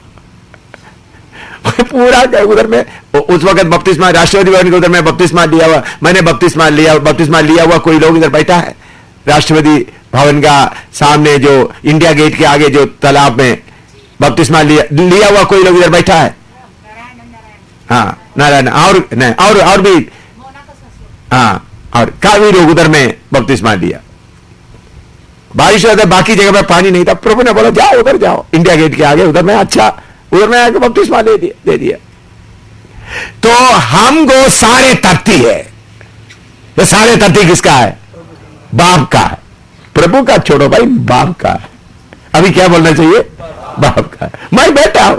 पूरा उधर में उस वक्त बपतिस्मा राष्ट्रपति भवन के उधर में बपतिस्मा लिया हुआ, मैंने बपतिस्मा लिया हुआ कोई लोग इधर बैठा है। राष्ट्रपति भवन का सामने जो इंडिया गेट के आगे जो तालाब में बपतिस्मा लिया हुआ कोई लोग इधर बैठा है। हाँ नारायण और भी, हाँ, और काफी लोग उधर में बपतिस्मा लिया। बारिश होता, बाकी जगह में पानी नहीं था। प्रभु ने बोला जाओ उधर जाओ, इंडिया गेट के आगे उधर में, अच्छा उधर में आके बपतिस्मा दे दिया। तो हमको सारे धरती है। ये सारे धरती किसका है? बाप का है। प्रभु का छोड़ो भाई, बाप का है। अभी क्या बोलना चाहिए? बाप का है। मैं बैठा हूं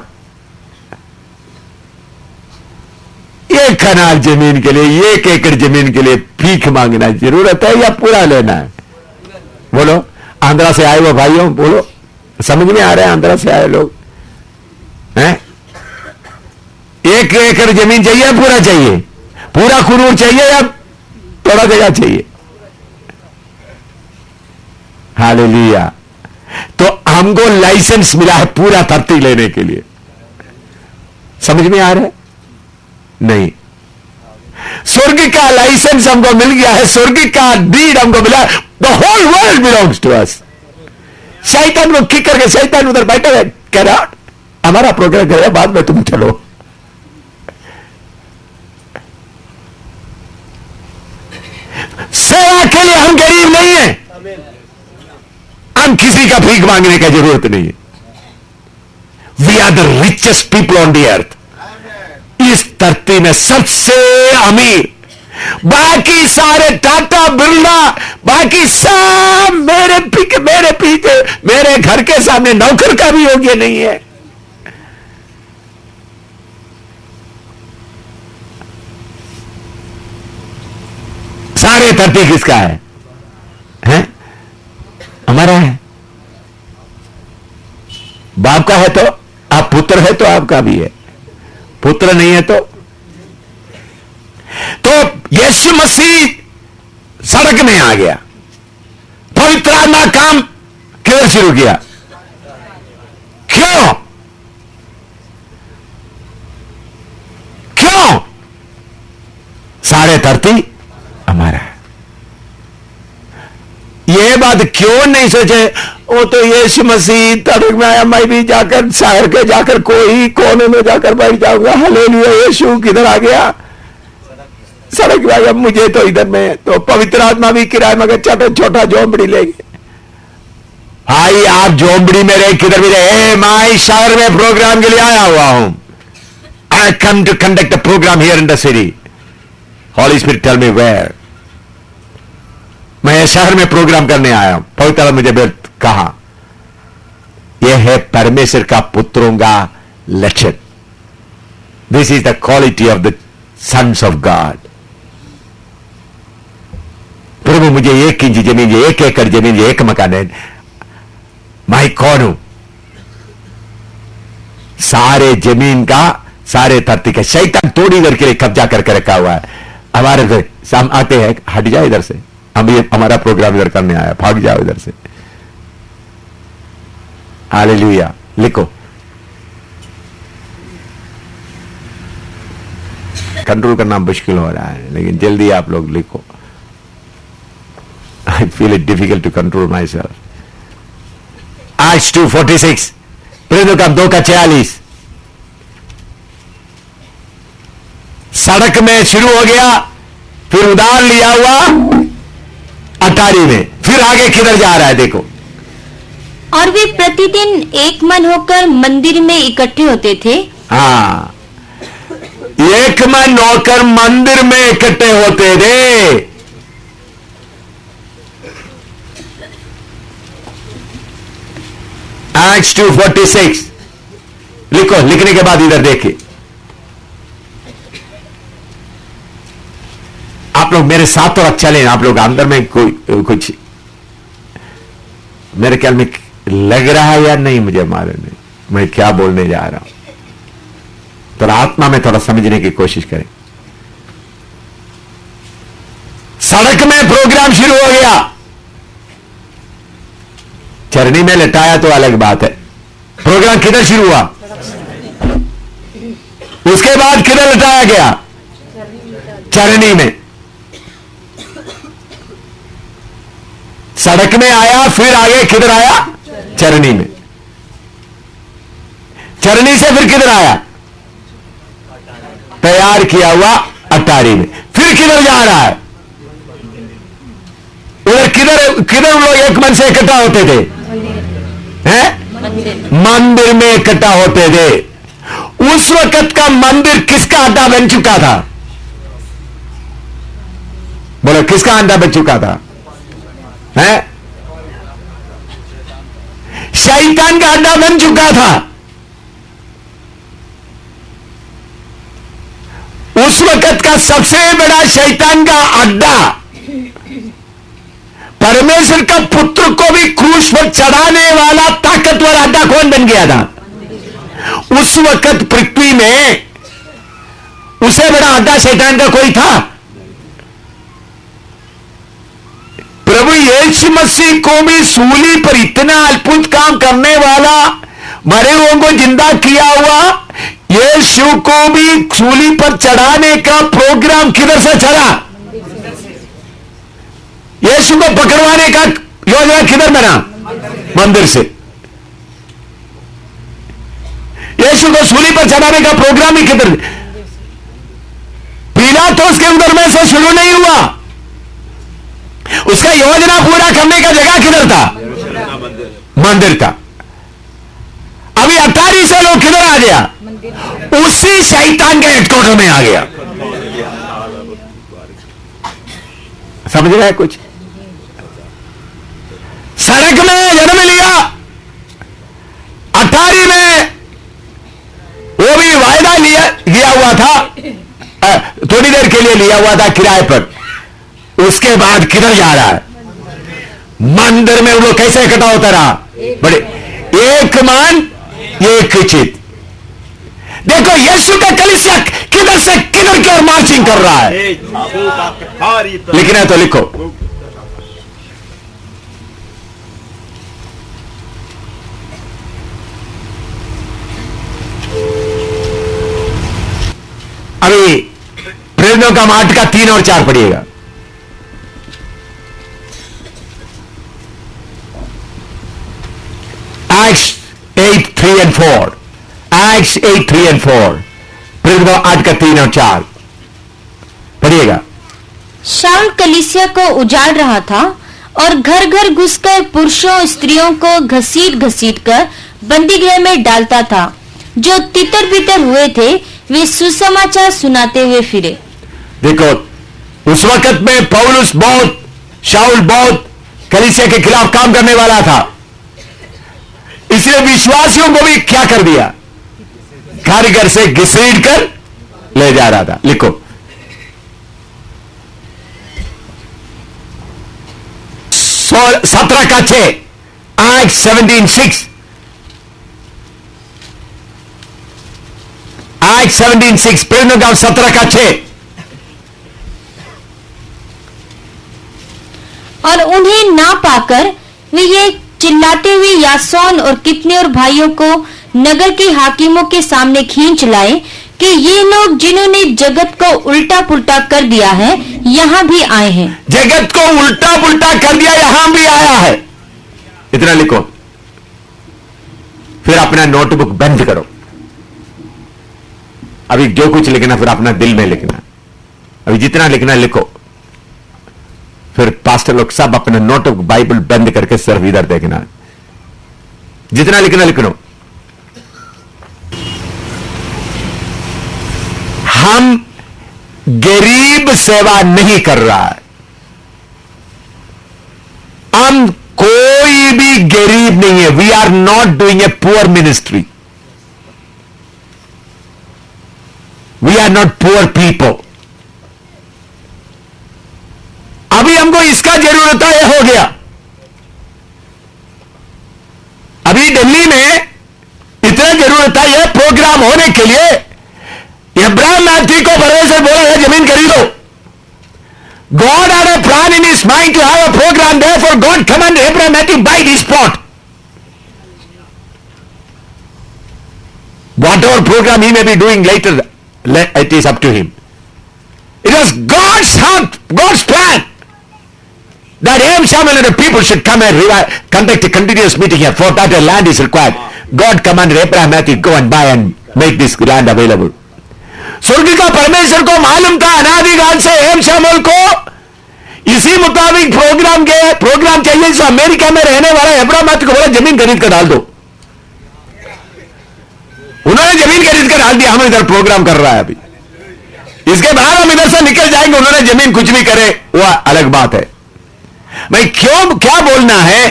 एक कनाल जमीन के लिए, 1 एकड़ जमीन के लिए भीख मांगना जरूरत है या पूरा लेना है? बोलो। आंध्रा से आए हुए भाइयों बोलो, समझ में आ रहे हैं? आंध्रा से आए लोग हैं? 1 एकड़ जमीन चाहिए या पूरा चाहिए? पूरा कुरूर चाहिए या थोड़ा जगह चाहिए? हालेलुया। तो हमको लाइसेंस मिला है पूरा धरती लेने के लिए। समझ में आ रहा है? नहीं। स्वर्ग का लाइसेंस हमको मिल गया है, स्वर्ग का डीड हमको मिला। The whole world belongs to us. शैतान को किक करके शैतान उधर बैठा है, कह रहा हमारा प्रोग्राम करेगा, बाद में तुम चलो। हम गरीब नहीं है, हम किसी का भीख मांगने की जरूरत नहीं है। We are the richest people on the earth. इस धरती में सबसे अमीर, बाकी सारे टाटा बिरला, बाकी सब मेरे पीछे मेरे घर के सामने नौकर का भी योग्य नहीं है। सारे धरती किसका है? हैं? हमारा है। बाप का है तो आप पुत्र है तो आपका भी है, पुत्र नहीं है तो यीशु मसीह सड़क में आ गया। पवित्र आत्मा काम किधर शुरू किया? क्यों? सारे धरती हमारा है। यह बात क्यों नहीं सोचे? वो तो यीशु मसीह सड़क में आया, मैं भी जाकर शहर के जाकर कोई कोने में जाकर बैठ जाऊंगा। हालेलुया, यीशु किधर आ गया? सड़क में आ गया। मुझे तो इधर में तो पवित्र आत्मा भी किराए मगर छोटा झोंपड़ी लेंगे। भाई आप झोंपड़ी में रहे, किधर भी रहे, मैं शहर में प्रोग्राम के लिए आया हुआ हूं। I come to conduct a program here in the city. Holy spirit tell me where. मैं शहर में प्रोग्राम करने आया हूं। पवित्र आत्मा मुझे कहा यह है परमेश्वर का पुत्रों का लक्षण। This is the quality of the sons of God. प्रभु मुझे 1 इंच जमीन, 1 एकड़ जमीन, 1 मकान है। मैं कौन हूं? सारे जमीन का, सारे धरती का शैतान थोड़ी देर के लिए कब्जा करके रखा हुआ है। हमारे घर हम आते हैं, हट जाओ इधर से, हम ये हमारा प्रोग्राम इधर करने आया, भाग जाओ इधर से। हालेलुया। लिखो, कंट्रोल करना मुश्किल हो रहा है, लेकिन जल्दी आप लोग लिखो। I feel it difficult to control myself. Acts 2:46, प्रेरितों का 2:46। सड़क में शुरू हो गया, फिर उधार लिया हुआ अटारी में, फिर आगे किधर जा रहा है देखो। और वे प्रतिदिन एक मन होकर मंदिर में इकट्ठे होते थे। हाँ, एक मन होकर मंदिर में इकट्ठे होते थे। Acts 2:46 लिखो, लिखने के बाद इधर देखिए। आप लोग मेरे साथ तो अच्छा लें, आप लोग अंदर में कोई कुछ मेरे ख्याल में लग रहा है या नहीं मुझे मालूम नहीं मैं क्या बोलने जा रहा हूं। तो आत्मा में थोड़ा समझने की कोशिश करें। सड़क में प्रोग्राम शुरू हो गया, चरनी में लटाया तो अलग बात है। प्रोग्राम किधर शुरू हुआ? उसके बाद किधर लटाया गया? चरनी में। सड़क में आया, फिर आगे किधर आया? चरनी में। चरनी से फिर किधर आया? तैयार किया हुआ अटारी में। फिर किधर जा रहा है? उधर किधर किधर लोग एक मन से इकट्ठा होते थे? हैं? मंदिर में इकट्ठा होते थे। उस वक्त का मंदिर किसका अड्डा बन चुका था? बोलो, किसका अड्डा बन चुका था? हैं? शैतान का अड्डा बन चुका था। उस वक्त का सबसे बड़ा शैतान का अड्डा, परमेश्वर का पुत्र को भी क्रूस पर चढ़ाने वाला ताकतवर अड्डा कौन बन गया था? उस वक्त पृथ्वी में उससे बड़ा अड्डा शैतान का कोई था? प्रभु यीशु मसीह को भी सूली पर इतना अद्भुत काम करने वाला, मरे हुओं को जिंदा किया हुआ यीशु को भी सूली पर चढ़ाने का प्रोग्राम किधर से चला? यीशु को पकड़वाने का योजना किधर बना? मंदिर से। यीशु को सूली पर चढ़ाने का प्रोग्राम ही किधर? पिलातुस के उधर में से शुरू नहीं हुआ। उसका योजना पूरा करने का जगह किधर था? मंदिर था। अभी अटारी से लोग किधर आ गया? उसी शैतान के हेडक्वार्टर में आ गया। समझ रहे हैं कुछ? सड़क में जन्म लिया, अटारी में वो भी वायदा लिया हुआ था, थोड़ी देर के लिए लिया हुआ था किराए पर। उसके बाद किधर जा रहा है? मंदिर में। वो कैसे इकट्ठा होता रहा? बड़े एक मन एक चित। देखो यीशु का कलीसिया किधर से किधर की ओर मार्चिंग कर रहा है। लिखना है तो लिखो। अभी प्रेरितों का 8 का 3 और 4 पढ़िएगा। Acts 8:3 and 4, Acts 8:3 and 4, प्रेरितों 8 का 3 और 4 पढ़िएगा। शाऊल कलीसिया को उजाड़ रहा था और घर घर घुसकर पुरुषों स्त्रियों को घसीट घसीट कर बंदी गृह में डालता था। जो तितर बितर हुए थे वे सुसमाचार सुनाते हुए फिरे। देखो उस वक्त में पौलुस शाऊल बहुत कलीसिया के खिलाफ काम करने वाला था, इसलिए विश्वासियों को भी क्या कर दिया? कारीगर से घसीट कर ले जा रहा था। लिखो 17 का 6, Acts 17:6, Acts 17:6, प्रेरितों का 17 का 6। और उन्हें ना पाकर वे ये चिल्लाते हुए यासोन और कितने और भाइयों को नगर के हाकिमों के सामने खींच लाए कि ये लोग जिन्होंने जगत को उल्टा पुल्टा कर दिया है यहाँ भी आए हैं। जगत को उल्टा पुल्टा कर दिया, यहां भी आया है। इतना लिखो, फिर अपना नोटबुक बंद करो। अभी जो कुछ लिखना फिर अपना दिल में लिखना। अभी जितना लिखना लिखो, फिर पास्टर लोग सब अपना नोटबुक बाइबल बंद करके सिर्फ इधर देखना। जितना लिखना लिख लो। हम गरीब सेवा नहीं कर रहा है। हम कोई भी गरीब नहीं है। We are not doing a poor ministry. We are not poor people. अभी हमको इसका जरूरत है, हो गया। अभी दिल्ली में इतना जरूरत है यह प्रोग्राम होने के लिए। अब्राहम मैथ्यू को परमेश्वर बोला है जमीन खरीदो। God had a plan in his mind to have a program, therefore God commanded Abraham Matthew buy this plot. Whatever program he may be doing later, it is up to him. It was God's heart, God's plan that Abraham, Samuel and the people should come and conduct a continuous meeting here. For that a land is required. God commanded Abraham Matthew go and buy and make this land available. स्वर्ग का परमेश्वर को मालूम था अनादिकाल से M Shamul को इसी मुताबिक प्रोग्राम चाहिए। जो अमेरिका में रहने वाला अब्राहम मैथ्यू को बोला जमीन खरीद कर डाल दो। उन्होंने जमीन खरीद कर डाल दिया। हम इधर प्रोग्राम कर रहा है अभी। इसके बाद हम इधर से निकल जाएंगे। उन्होंने जमीन कुछ भी करे वह अलग बात है। मैं क्या बोलना है,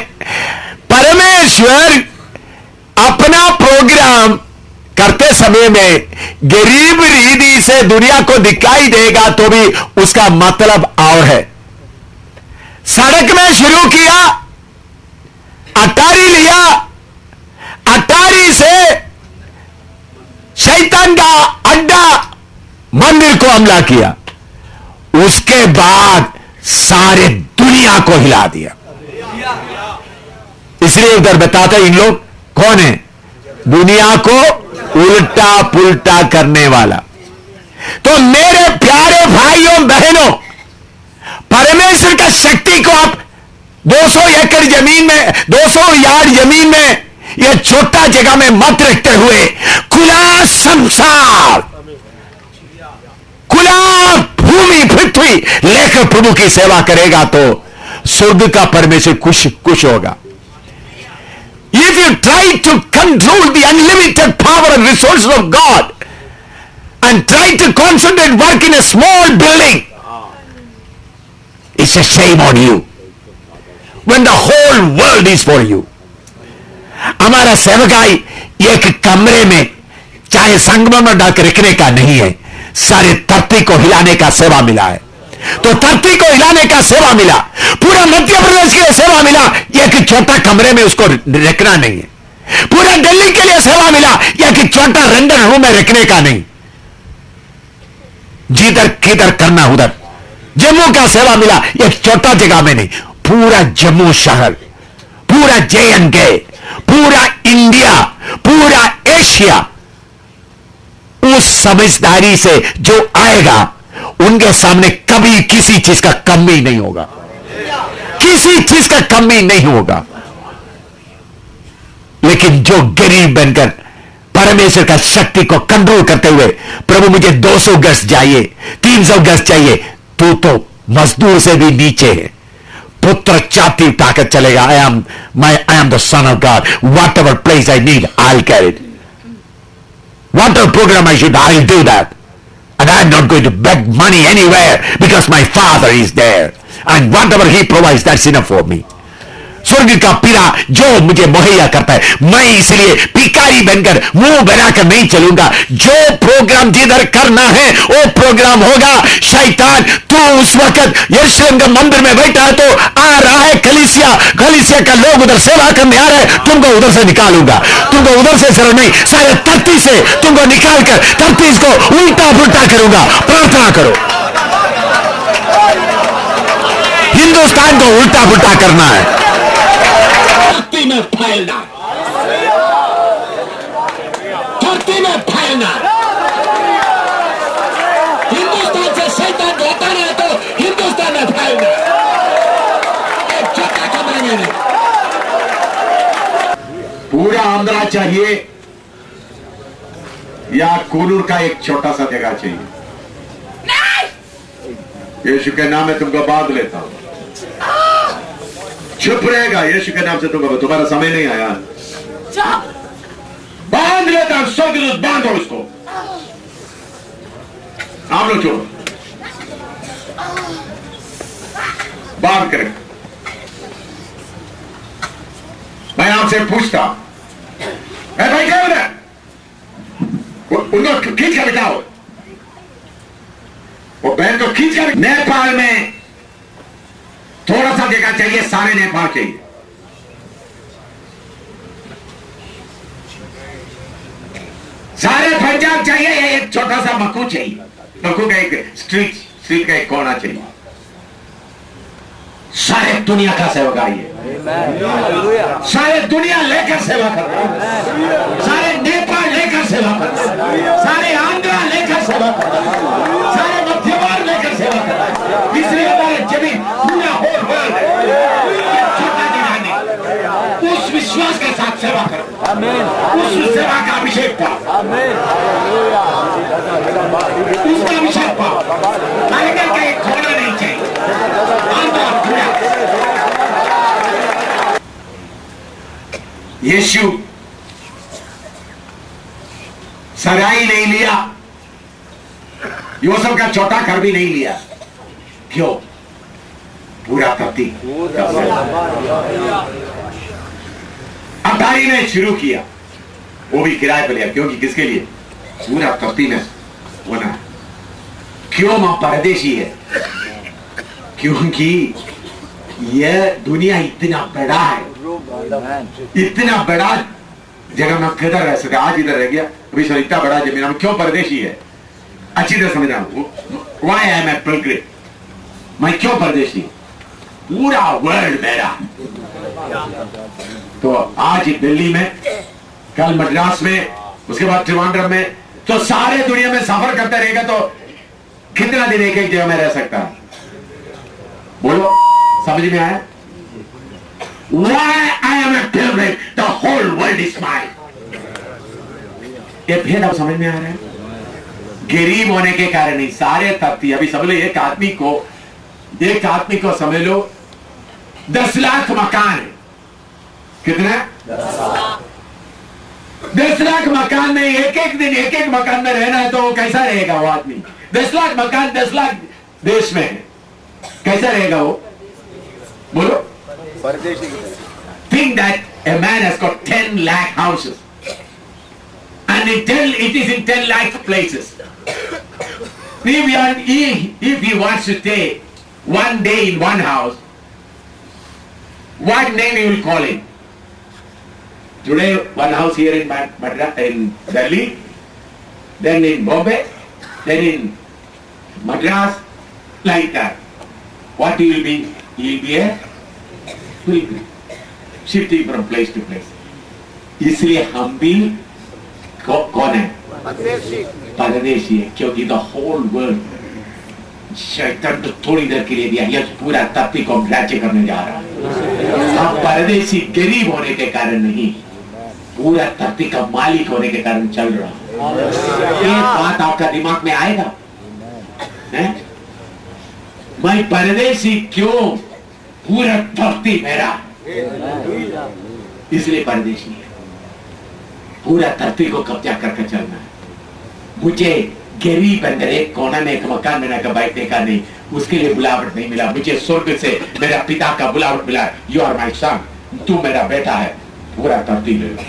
परमेश्वर अपना प्रोग्राम करते समय में गरीब रीति से दुनिया को दिखाई देगा तो भी उसका मतलब और है। सड़क में शुरू किया, अटारी लिया, अटारी से शैतान का अड्डा मंदिर को हमला किया, उसके बाद सारे दुनिया को हिला दिया। इसलिए उधर बताते इन लोग कौन है? दुनिया को उल्टा पुल्टा करने वाला। तो मेरे प्यारे भाइयों बहनों, परमेश्वर का शक्ति को आप 200 एकड़ जमीन में, 200 यार्ड जमीन में, यह छोटा जगह में मत रखते हुए खुला संसार, खुला भूमि पृथ्वी लेकर प्रभु की सेवा करेगा तो स्वर्ग का परमेश्वर खुश होगा। If you try to control the unlimited power and resources of God and try to concentrate work in a small building, it's a shame on you when the whole world is for you. हमारा सेवकाई एक कमरे में चाहे संगम में डालकर रखने का नहीं है, सारे धरती को हिलाने का सेवा मिला है। तो धरती को हिलाने का सेवा मिला, पूरा मध्य प्रदेश के लिए सेवा मिला, एक छोटा कमरे में उसको रखना नहीं है। पूरा दिल्ली के लिए सेवा मिला, एक छोटा रेंडर रूम में रखने का नहीं, जिधर किधर करना उधर। जम्मू का सेवा मिला, एक छोटा जगह में नहीं, पूरा जम्मू शहर, पूरा JNK, पूरा इंडिया, पूरा एशिया, उस समझदारी से जो आएगा उनके सामने कभी किसी चीज का कमी नहीं होगा, किसी चीज का कमी नहीं होगा। लेकिन जो गरीब बनकर परमेश्वर का शक्ति को कंट्रोल करते हुए, प्रभु मुझे 200 गज चाहिए, 300 गज चाहिए, तू तो मजदूर से भी नीचे है, पुत्र छाती उठाकर चलेगा। I am the son of God, whatever place I need I will carry it, whatever programme I should I will do that, and I am not going to beg money anywhere because my father is there and whatever he provides that's enough for me. स्वर्ग का पिता जो मुझे मुहैया करता है, मैं इसलिए भिखारी बनकर मुंह बनाकर नहीं चलूंगा। जो प्रोग्राम जिधर करना है वो प्रोग्राम होगा। शैतान तू उस वक्त यरूशलेम के मंदिर में बैठा है तो आ रहा है कलीसिया का लोग उधर सेवा करने आ रहे हैं, तुमको उधर से निकालूंगा, तुमको उधर से सिर्फ नहीं सारे धरती से तुमको निकालकर धरती को उल्टा पुल्टा करूंगा। प्रार्थना करो, हिंदुस्तान को उल्टा पुल्टा करना है, धरती में फैलना, धरती में फैलना। हिंदुस्तान से शैतान को हटाना है तो हिंदुस्तान में फैलना, एक छोटा कमाने में। पूरा आंध्रा चाहिए या कोलूर का एक छोटा सा जगह चाहिए? यीशु के नाम में तुमको बांध लेता हूं, चुप रहेगा। यीशु के नाम से तुमको, तुम्हारा समय नहीं आया, बांध लेता हूं। स्वर्गदूत बांधो उसको, आप लोग छोड़ो, बांध करें। मैं आपसे पूछता, भाई क्या बोला, उनको खींच कर बिठाओ, वो बहन को खींच कर। नेपाल में थोड़ा सा जगह चाहिए, सारे नेपाल चाहिए। सारे पंजाब चाहिए, एक छोटा सा मक्कू चाहिए, मक्कू का एक स्ट्रीट का एक कोना चाहिए। सारे दुनिया का सेवकाई है, सारे दुनिया लेकर सेवा करता है, सारे नेपाल लेकर सेवा करता है, सारे आंध्रा लेकर सेवा करता है, सारे मध्यवार लेकर सेवा करता है। इसलिए हमारे जमीन पूरा होल वर्ल्ड छोटा जिला नहीं, उस विश्वास के साथ सेवा करो, उस सेवा का अभिषेक पाओ, उसका अभिषेक पाओ। टाइगर का एक खोना नहीं चाहिए, आंध्रा पूरा। यीशु सराई नहीं लिया, यूसुफ का छोटा घर भी नहीं लिया, क्यों? पूरा धरती अटारी ने शुरू किया, वो भी किराए पर लिया, क्योंकि किसके लिए? पूरा धरती में होना। क्यों? मां परदेशी है, क्योंकि यह दुनिया इतना बड़ा है, इतना बड़ा जगह में किधर रह सकता, आज इधर रह गया, अभी सर इतना बड़ा जमीन में क्यों परदेशी है? अच्छी तरह समझना, why I am a pilgrim, मैं क्यों परदेशी? पूरा वर्ल्ड मेरा। तो आज दिल्ली में, कल मद्रास में, उसके बाद त्रिवेंद्रम में, तो सारे दुनिया में सफर करता रहेगा तो कितना दिन एक एक जगह में रह सकता है? बोलो, समझ में आया? Why I am a pilgrim, the whole world is mine. ये भेद अब समझ में आ रहा है? गरीब होने के कारण नहीं, सारे धरती। अभी समझ लो, एक आदमी को समझ लो 10 लाख मकान है। कितना? 10 लाख मकान में एक एक दिन एक एक मकान में रहना है तो वो कैसा रहेगा वो आदमी? 10 लाख मकान 10 लाख देश में है, कैसा रहेगा वो? बोलो। परदेशी Think that a man has got 10 lakh houses and it is in 10 lakh places. If he wants to stay one day in one house, what name he will call it? Today one house here in in Delhi, then in Bombay, then in Madras, like that. What he will be? He will be a pilgrim, shifting from place to place. इसलिए हम भी कौन है? परदेशी है, क्योंकि the whole world शैतान तो थोड़ी देर के लिए दिया, यह पूरा धरती को राज्य करने जा रहा है। हम परदेशी गरीब होने के कारण नहीं, पूरा धरती का मालिक होने के कारण चल रहा है। ये बात आपका दिमाग में आएगा है? मैं परदेशी क्यों? पूरा धरती मेरा, इसलिए परदेशी है। पूरा धरती को कब्जा करके चलना है। मुझे गरीब अंदर एक कोना में एक मकान में का बैठने का नहीं, उसके लिए बुलावट नहीं मिला। मुझे स्वर्ग से मेरा पिता का बुलावट मिला, यू आर माई सन, तू मेरा बेटा है। पूरा धरती ले लो,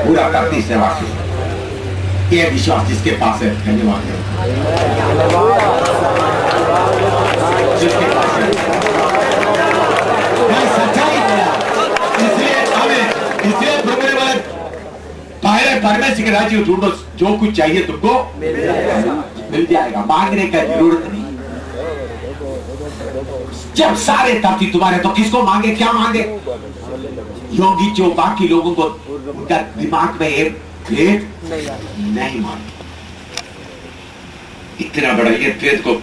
पूरा धरती सेवा की। ये विश्वास जिसके पास है, धन्यवाद जिसके पास है, सच्चाई है। इसलिए प्रभु ने बोला पहले परमेश्वर के राज्य को ढूंढो, जो कुछ चाहिए तुमको मिल जाएगा, मांगने का जरूरत नहीं। जब सारे धरती तुम्हारे तो किसको मांगे? क्या मांगे? योगी जो बाकी लोगों को उनका दिमाग में एक भेद नहीं मांगे। इतना बड़ा ये भेद को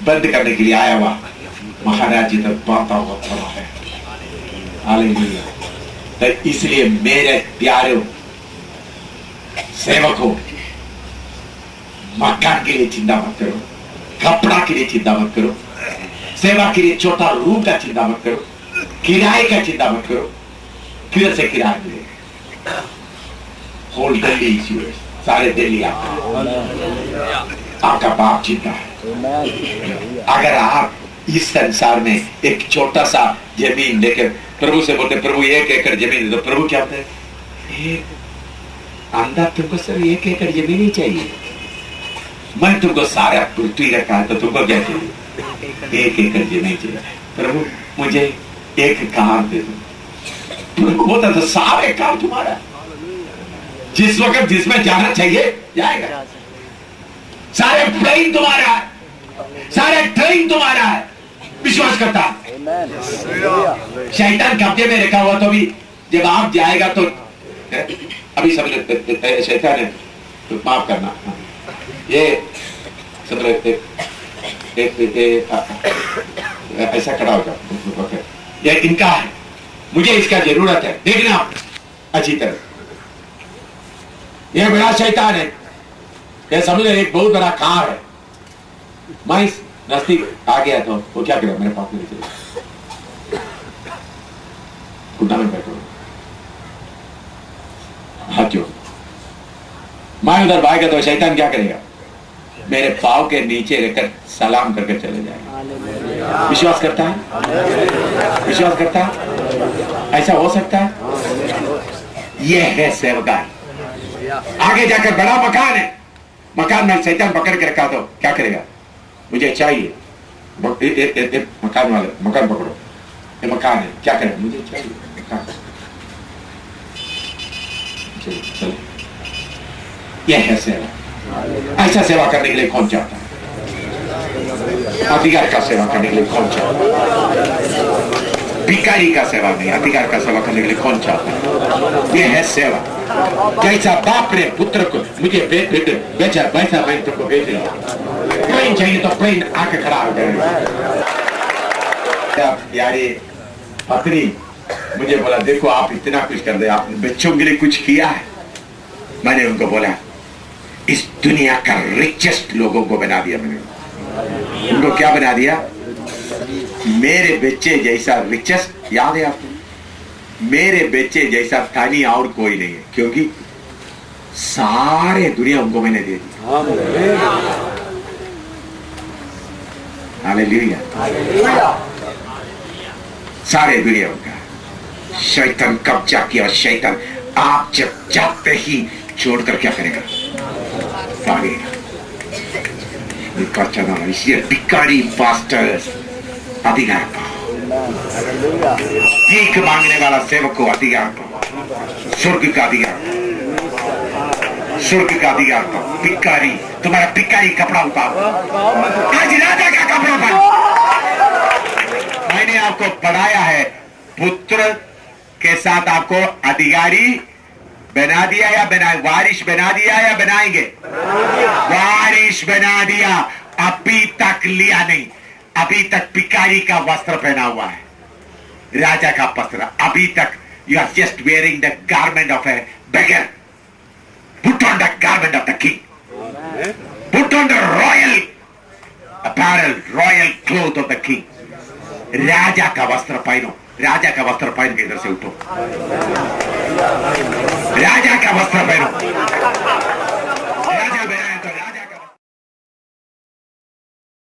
बंद करने के लिए आया हुआ महाराज जी तक बांधता हुआ खड़ा है। हालेलुया। तो इसलिए मेरे प्यारे सेवकों, मकान के लिए चिंता मत करो, कपड़ा के लिए चिंता मत करो, सेवा के लिए छोटा रूम का चिंता मत करो, किराए का चिंता मत करो। किधर से किराया मिलेगा? होल दिल्ली, सारे दिल्ली आपका बाप चिंता है। अगर आप इस संसार में एक छोटा सा जमीन लेकर प्रभु से बोलते, प्रभु 1 एकड़ जमीन दे दो, प्रभु क्या बोलते हैं? अंदर तुमको सिर्फ 1 एकड़ जमीन ही चाहिए, मैं तुमको सारा पृथ्वी रखा है, तो तुमको क्या चाहिए? 1 एकड़ जमीन चाहिए। प्रभु मुझे एक कार दे दो। प्रभु बोलता था सारे कार तुम्हारा, जिस वक्त जिसमें जाना चाहिए जाएगा। सारे प्लेन तुम्हारा है, सारे ट्रेन तुम्हारा है। विश्वास करता है। शैतान कब्जे में रखा हुआ तो भी जब आप जाएगा तो अभी सब शैतान है, तो माफ करना, ये सब ऐसा खड़ा होगा, ये इनका है, मुझे इसका जरूरत है। देखना आप अच्छी तरह, यह बड़ा शैतान है, यह समझ रहे एक बहुत बड़ा कार है। मैं नजदीक आ गया तो वो क्या करेगा? मेरे पास में चले घुटना में बैठो, हाथ जोड़। मैं उधर भागेगा तो शैतान क्या करेगा? मेरे पाँव के नीचे रहकर सलाम करके चले जाएगा। विश्वास करता है? विश्वास करता है? ऐसा हो सकता है? यह है सेवकाई। आगे जाकर बड़ा मकान है, मकान में शैतान पकड़ के रखा तो क्या करेगा? मुझे चाहिए मकान वाले, मकान पकड़ो, ये मकान है, क्या करें? मुझे चाहिए मकान। चलो, यह है सेवा। ऐसा सेवा करने के लिए कौन चाहता है? अधिकार का सेवा करने के लिए कौन चाहता है? भिखारी का सेवा नहीं, अधिकार का सेवा करने के लिए कौन चाहता है? यह है सेवा। जैसा बाप ने पुत्र को मुझे बेचा, वैसा मैं तुमको भेज रहा हूं। प्लेन चाहिए तो प्लेन आके खड़ा हो जाएगा। प्यारे पत्नी मुझे बोला, देखो आप इतना कुछ कर दे, आपने बच्चों के लिए कुछ किया है। मैंने उनको बोला, इस दुनिया का रिचेस्ट लोगों को बना दिया मैंने। उनको क्या बना दिया? मेरे बच्चे जैसा रिचेस्ट, याद है आपको, मेरे बच्चे जैसा धनी और कोई नहीं है, क्योंकि सारे दुनिया उनको मैंने दे दी। हालेलुया। सारे दुनिया उनका। शैतान कब्जा किया, शैतान आप जब जाते ही छोड़कर क्या करेगा? भागेगा। इसलिए भिखारी पास्टर्स अधिकार पाओ, भीख मांगने वाला सेवक को अधिकार पाओ, स्वर्ग का अधिकार, स्वर्ग का अधिकार पाओ। भिखारी, तुम्हारा भिखारी कपड़ा उतारो, आज राजा का कपड़ा पहनो। मैंने आपको पढ़ाया है, पुत्र के साथ आपको अधिकारी बना दिया या वारिश बना दिया या बनाएंगे? वारिश बना दिया। अभी तक लिया नहीं, अभी तक भिखारी का वस्त्र पहना हुआ है, राजा का वस्त्र अभी तक। You are just wearing the garment of a beggar. Put on the garment of the king, put on the royal apparel, royal cloth of the king. राजा का वस्त्र पहनो, राजा का वस्त्र पहन के इधर से उठो, राजा का वस्त्र पहनो।